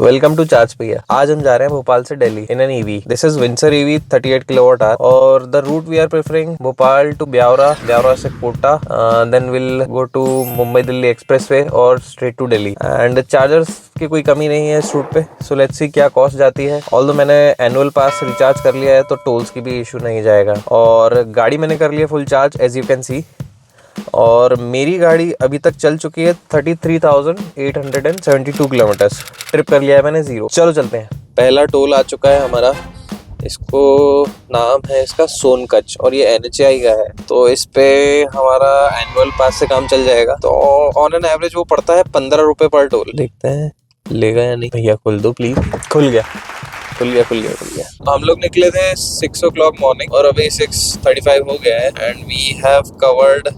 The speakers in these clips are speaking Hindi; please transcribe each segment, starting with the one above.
वेलकम टू चार्ज भैया। आज हम जा रहे हैं भोपाल से Delhi in an EV. This is Windsor EV 38 kilowatt hour और the route we are preferring Bhopal to Biaora, Biaora से Kota, then will go to Mumbai Delhi expressway और straight to Delhi. And chargers की कोई कमी नहीं है इस रूट पे, सो लेट्स सी क्या कॉस्ट जाती है। ऑल्दो मैंने एनुअल पास रिचार्ज कर लिया है तो टोल्स की भी इशू नहीं जाएगा। और गाड़ी मैंने कर लिया full charge as you can see. और मेरी गाड़ी अभी तक चल चुकी है 33,872 किलोमीटर्स। ट्रिप कर लिया है मैंने जीरो। चलो चलते हैं। पहला टोल आ चुका है हमारा। इसको नाम है इसका सोनकच और ये NHAI का है, तो इस पे हमारा एनुअल पास से काम चल जाएगा। तो ऑन एन एवरेज वो पड़ता है 15 रुपए पर टोल। देखते हैं लेगा या नहीं। भैया खोल दो प्लीज। खुल गया। हम लोग निकले थे 6 o'clock मॉर्निंग और अभी 6:35 हो गया है and we have covered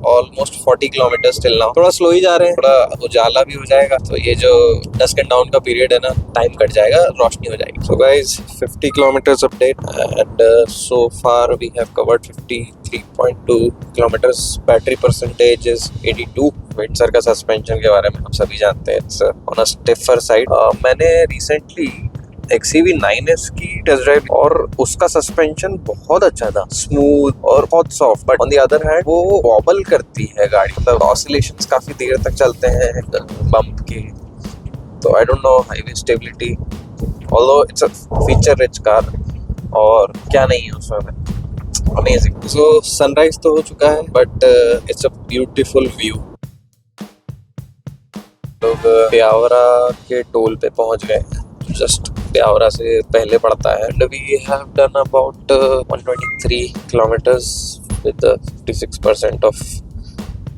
almost 40 kilometres till now. थोड़ा स्लो ही जा रहे हैं, थोड़ा उजाला भी हो जाएगा तो ये जो डस्क एंड डाउन का पीरियड है ना, टाइम कट जाएगा, रोशनी हो जाएगी। So guys 50 kilometres update and so far we have covered 53.2 kilometres. Battery percentage is 82। Windsor का सस्पेंशन के बारे में हम सभी जानते हैं, it's on a stiffer side. मैंने रिसेंटली XCV 9S की टेस्ट ड्राइव और उसका सस्पेंशन बहुत अच्छा था, स्मूथ और बहुत soft. But on the other hand वो वॉबल करती है गाड़ी, मतलब ऑसिलेशंस काफी देर तक चलते हैं बम्प के। तो I don't know highway stability, although it's a feature rich car और क्या नहीं है उसमें। अमेजिंग। सो सनराइज तो हो चुका है but it's a beautiful view. लोग ब्यावरा के टोल पे पहुंच गए, जस्ट ब्यावरा से पहले पड़ता है। And we have done about 123 kilometres with 56% of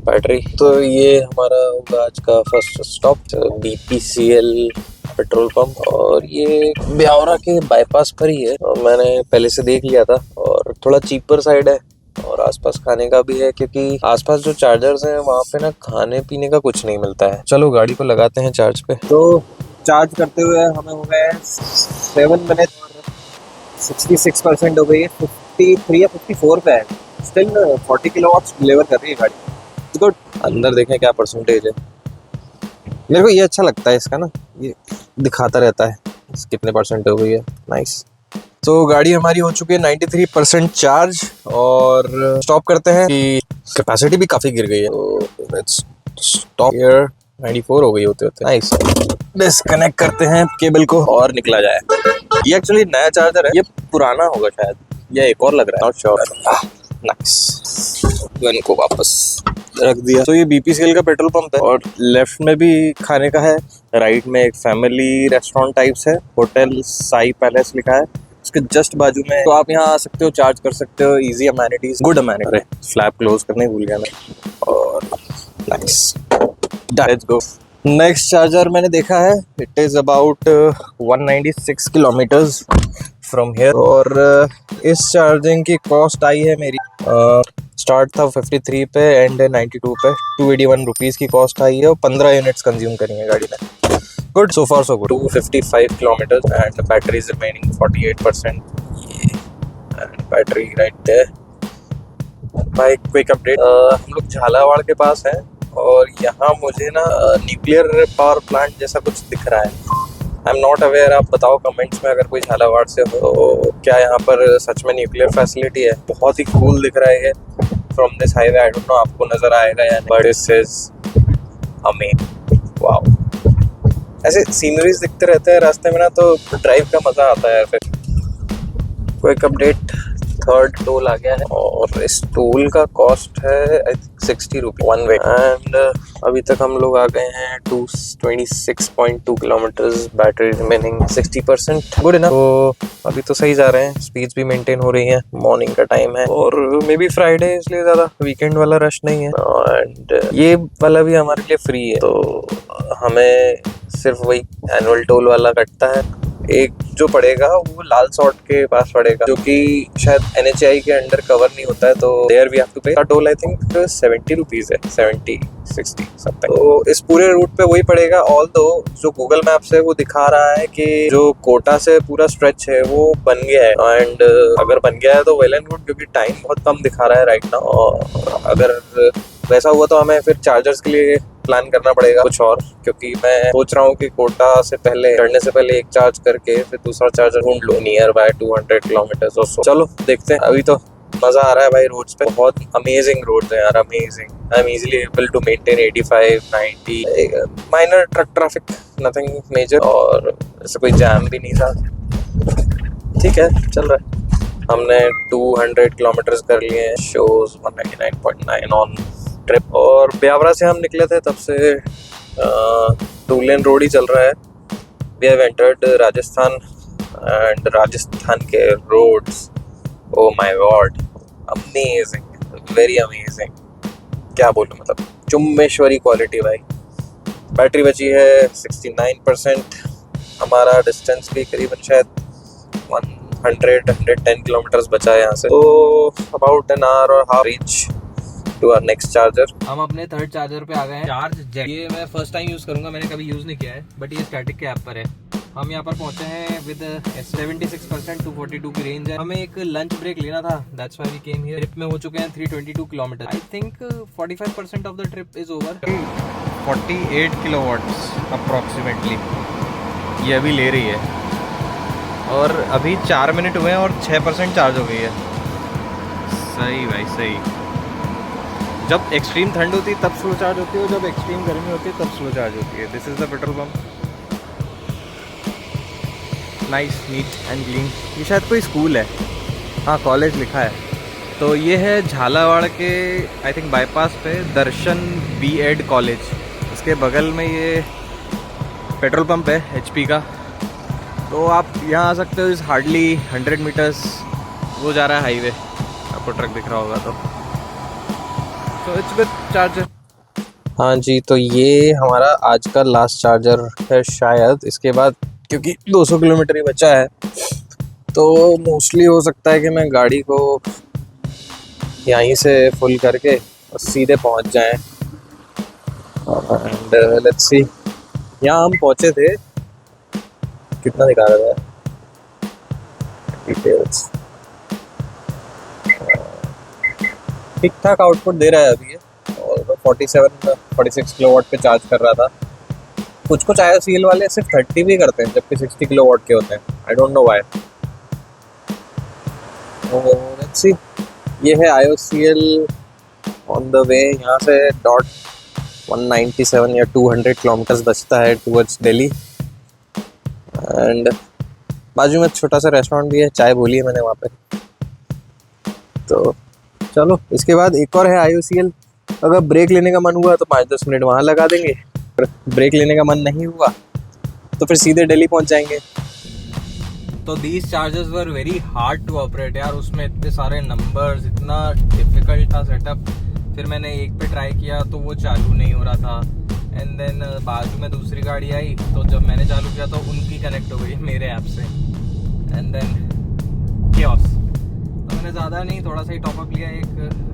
battery. तो ये हमारा होगा आज का first stop, BPCL petrol pump. और ये ब्यावरा के बाईपास पर ही है और मैंने पहले से देख लिया था और थोड़ा चीपर साइड है और आसपास खाने का भी है, क्योंकि आसपास जो चार्जर्स हैं वहाँ पे ना खाने पीने का कुछ नहीं मिलता है। चलो गाड़ी को लगाते हैं चार्ज पे। तो चार्ज करते हुए हमें हो गए 7 मिनट, 66% हो गई है। 53 या 54 पे है, स्टिल 40 किलोवाट्स डिलीवर कर रही है गाड़ी। गुड। अंदर देखें क्या परसेंटेज है। मेरे को ये अच्छा लगता है इसका ना, ये दिखाता रहता है कितने परसेंट हो गई है। नाइस। तो गाड़ी हमारी हो चुकी है 93% चार्ज और स्टॉप करते हैं कि कैपेसिटी भी काफी गिर गई है। तो लेट्स स्टॉप हियर। 94 हो गई होते होते। नाइस। डिस्कनेक्ट करते हैं केबल को और निकला जाए। ये एक्चुअली नया चार्जर है, ये पुराना होगा शायद, या एक और लग रहा है, नॉट श्योर। नाइस। गन को वापस रख दिया। तो ये BPCL का पेट्रोल पंप है और लेफ्ट में भी खाने का है, राइट में एक फैमिली रेस्टोरेंट टाइप्स है, होटल साई पैलेस लिखा है उसके जस्ट बाजू में। तो आप यहाँ आ सकते हो, चार्ज कर सकते हो। Easy amenities, good amenities. Flap close करने भूल गया मैं। और nice, let's go. Next charger मैंने देखा है, it is about 196 kilometres from here. और इस चार्जिंग की कॉस्ट आई है मेरी, स्टार्ट था 53 पे एंड 92 पे, 281 रुपीज़ की कॉस्ट आई है और 15 यूनिट्स कंज्यूम करी है गाड़ी ने। Good, so far so good. 255 kilometres and battery is remaining 48%। And battery right there. भाई क्विक अपडेट, हम लोग झालावाड़ के पास हैं और यहाँ मुझे ना न्यूक्लियर पावर प्लांट जैसा कुछ दिख रहा है। आई एम नॉट अवेयर, आप बताओ कमेंट्स में अगर कोई झालावाड़ से हो तो क्या यहाँ पर सच में न्यूक्लियर फैसिलिटी है। बहुत ही कूल दिख रहा है from this highway. I don't know आपको नजर आएगा या नहीं, but this is amazing. Wow, ऐसे सीनरीज दिखते रहते हैं रास्ते में ना, तो ड्राइव का मजा आता है। फिर क्विक अपडेट, थर्ड टोल आ गया है और इस टोल का कॉस्ट है 60 रुपीज वन वे। एंड अभी तक हम लोग आ गए हैं 226.2 kilometres, battery remaining 60%। Good enough. तो अभी तो सही जा रहे हैं, स्पीड्स भी मेंटेन हो रही हैं। मॉर्निंग का टाइम है और मे बी फ्राइडे, इसलिए ज़्यादा वीकेंड वाला रश नहीं है। एंड ये वाला भी हमारे लिए फ्री है, तो हमें सिर्फ वही एनुअल टोल वाला कटता है। एक जो पड़ेगा वो लाल सॉर्ट के पास पड़ेगा, जो कि शायद NHAI के अंडर कवर नहीं होता है, तो देयर वी हैव टू पे टोल। आई थिंक 70 रुपीज है, 70-60 समथिंग। तो इस पूरे रूट पे वही पड़ेगा। ऑल्दो जो गूगल मैप्स है वो दिखा रहा है कि जो कोटा से पूरा स्ट्रेच है वो बन गया है। एंड अगर बन गया है तो वेल एंड गुड, क्योंकि टाइम बहुत कम दिखा रहा है राइट नाउ। और अगर वैसा हुआ तो हमें फिर चार्जर्स के लिए प्लान करना पड़ेगा कुछ और, क्योंकि मैं सोच रहा हूँ कि कोटा से पहले चढ़ने से पहले एक चार्ज करके फिर दूसरा चार्जर ढूंढ लूँ नियर बाय 200 किलोमीटर और सो। चलो देखते हैं। अभी तो मजा आ रहा है भाई रोड्स पे, बहुत अमेजिंग रोड्स हैं यार, amazing. I am easily able to maintain 85 90, minor truck traffic, nothing major, और ऐसे कोई जैम भी नहीं था। ठीक है, चल रहा है। हमने 200 किलोमीटर कर लिए हैं, शोज 199.9 ऑन ट्रिप। और ब्यावरा से हम निकले थे तब से 2 लेन रोड ही चल रहा है। We have entered Rajasthan and Rajasthan के roads, oh my god, amazing, very amazing. क्या बोलूं, मतलब चुम्बेश्वरी क्वालिटी भाई। बैटरी बची है 69%। हमारा डिस्टेंस भी करीबन शायद 110 किलोमीटर बचा है यहाँ से, तो अबाउट एन आवर और half reach to our next charger. हम अपने थर्ड चार्जर पे आ गए हैं, चार्ज जेट। ये मैं फर्स्ट टाइम यूज करूंगा, मैंने कभी यूज नहीं किया है, बट ये स्टैटिक के ऐप पर है। हम यहाँ पर पहुंचे हैं विद 76%, 242 की रेंज है। हमें एक लंच ब्रेक लेना था, that's why we came here. Trip में हो चुके हैं 322 kilometre. I think 45% of the trip is over. 48 kilowatts approximately ये अभी ले रही है, और अभी 4 मिनट हुए हैं और 6% चार्ज हो गई है। सही भाई सही। जब एक्सट्रीम ठंड होती है तब स्लो चार्ज होती है, और जब एक्सट्रीम गर्मी होती है तब स्लो चार्ज होती है। This is the petrol pump. Nice, neat and clean. ये शायद कोई स्कूल है, हाँ कॉलेज लिखा है। तो ये है झालावाड़ के आई थिंक बाईपास पे दर्शन B.Ed कॉलेज। इसके बगल में ये पेट्रोल पंप है HP का। तो आप यहाँ आ सकते हो। इस हार्डली 100 मीटर्स वो जा रहा है हाईवे, आपको ट्रक दिख रहा होगा तो इट्स गुड चार्जर। हाँ जी, तो ये हमारा आज का लास्ट चार्जर है शायद। इसके बाद क्योंकि 200 किलोमीटर ही बचा है, तो मोस्टली हो सकता है कि मैं गाड़ी को यहीं से फुल करके और सीधे पहुंच जाएं। एंड लेट्स सी, यहाँ हम पहुंचे थे, कितना दिखा रहा था डिटेल्स, ठीक ठाक आउटपुट दे रहा है अभी ये। और 46 किलोवाट पे चार्ज कर रहा था। कुछ IOCL वाले सिर्फ 30 भी करते हैं, जबकि 60 किलोवाट के होते हैं। I don't know why. Let's see, ये है IOCL ऑन द वे। यहाँ से डॉट 197 या 200 किलोमीटर बचता है टूवर्ड्स दिल्ली। एंड बाजू में छोटा सा रेस्टोरेंट भी है, चाय बोली है मैंने वहाँ पे। तो चलो, इसके बाद एक और है IOCL। अगर ब्रेक लेने का मन हुआ तो 5-10 मिनट वहाँ लगा देंगे। ब्रेक लेने का मन नहीं हुआ तो फिर सीधे दिल्ली पहुँच जाएंगे। तो these chargers were very hard to operate यार। उसमें इतने सारे नंबर्स, इतना डिफिकल्ट था सेटअप। फिर मैंने एक पे ट्राई किया तो वो चालू नहीं हो रहा था। एंड देन बाजू में दूसरी गाड़ी आई, तो जब मैंने चालू किया तो उनकी कनेक्ट हो गई मेरे ऐप से। And then chaos। तो मैंने ज़्यादा नहीं, थोड़ा सा ही टॉपअप लिया, एक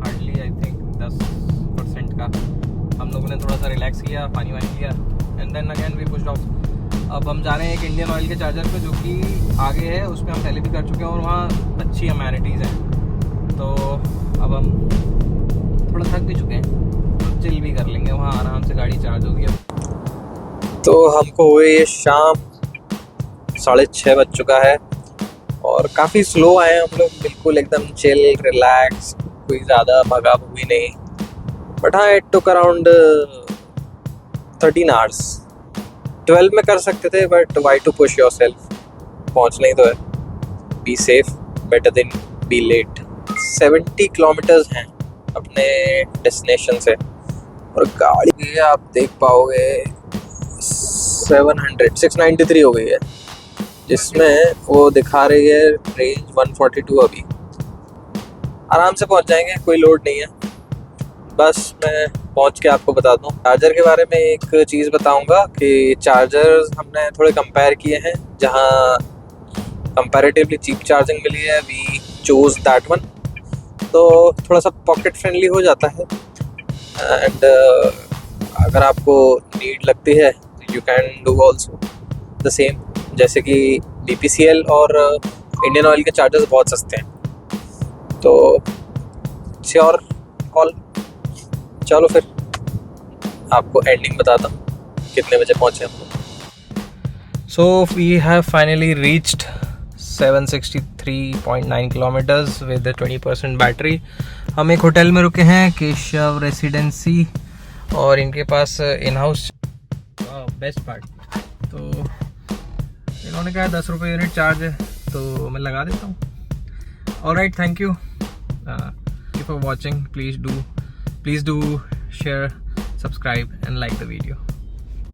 हार्डली आई थिंक 10% का। हम लोगों ने थोड़ा सा रिलैक्स किया, पानी वानी लिया, and then again we pushed off. अब हम जा रहे हैं एक इंडियन ऑयल के चार्जर पे, जो कि आगे है। उसमें हम पहले भी कर चुके हैं और वहाँ अच्छी अमेनिटीज़ हैं। तो अब हम थोड़ा थक भी चुके हैं, तो चिल भी कर लेंगे वहाँ, आराम से गाड़ी चार्ज होगी अब। तो हमको हुए ये शाम 6:30 बज चुका है, और काफ़ी स्लो आए हम लोग, बिल्कुल एकदम चिल रिलैक्स, कोई ज़्यादा भगा भुगी नहीं। बट हाँ, इट टुक अराउंड 13 आवर्स। 12 में कर सकते थे, but why to push yourself. पहुँचना ही तो है। Be safe better than be late. 70 किलोमीटर्स हैं अपने डेस्टिनेशन से, और गाड़ी आप देख पाओगे 693 हो गई है, जिसमें वो दिखा रही है रेंज 142। अभी आराम से पहुंच जाएंगे, कोई लोड नहीं है। बस मैं पहुंच के आपको बता दूं। चार्जर के बारे में एक चीज़ बताऊंगा कि चार्जर्स हमने थोड़े कंपेयर किए हैं, जहां कंपैरेटिवली चीप चार्जिंग मिली है, वी चूज दैट वन। तो थोड़ा सा पॉकेट फ्रेंडली हो जाता है। एंड अगर आपको नीड लगती है you can do also the same. जैसे कि BPCL और इंडियन ऑयल के चार्जर्स बहुत सस्ते हैं, तो श्योर कॉल। चलो फिर आपको एंडिंग बताता हूँ कितने बजे पहुँचे हम लोग। So we have finally reached 763.9 kilometers with the 20% battery. हम एक होटल में रुके हैं, केशव रेसिडेंसी, और इनके पास इन हाउस बेस्ट पार्ट, तो इन्होंने कहा 10 रुपये यूनिट चार्ज है, तो मैं लगा देता हूँ। Alright, thank you for watching. Please do share, subscribe and like the video.